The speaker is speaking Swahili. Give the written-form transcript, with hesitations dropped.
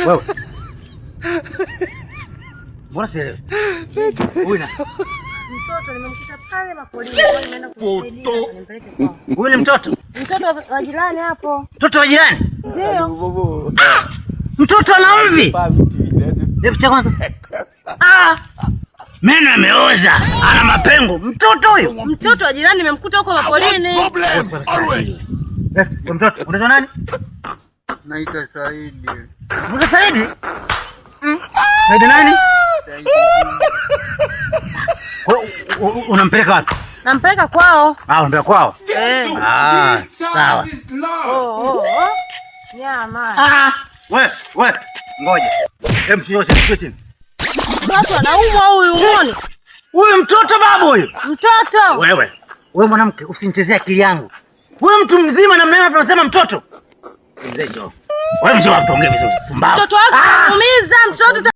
Wewe. Mbona sielewi? Huyu mtoto nimemkuta pale mapolini, nimeenda kumsaidia nimpeleke kwao. Huyu ni mtoto? Mtoto wa jirani hapo. Mtoto wa jirani? Ndio. Mtoto ana mvi. Hebu cha kwanza. Meno yameoza, ana mapengo. Mtoto huyo? Mtoto wa jirani nimemkuta huko mapolini. Mtoto, unaitwa nani? Naitwa Saidi. Unaitwa Saidi? Saidi nani? Unampeleka wapi? Nampeleka kwao. Unampeleka kwao? Sawa. Nyama. Wewe, ngoja. Hebu mshushe chini. Mtoto anaumwa huyu, uone. Huyu mtoto babu huyu. Mtoto. Wewe mwanamke usinichezee akili yangu. Wewe mtu mzima na mneno unasema mtoto. Mzee njoo. Wewe njoo tuongee vizuri. Mtoto wako anaumiza mtoto.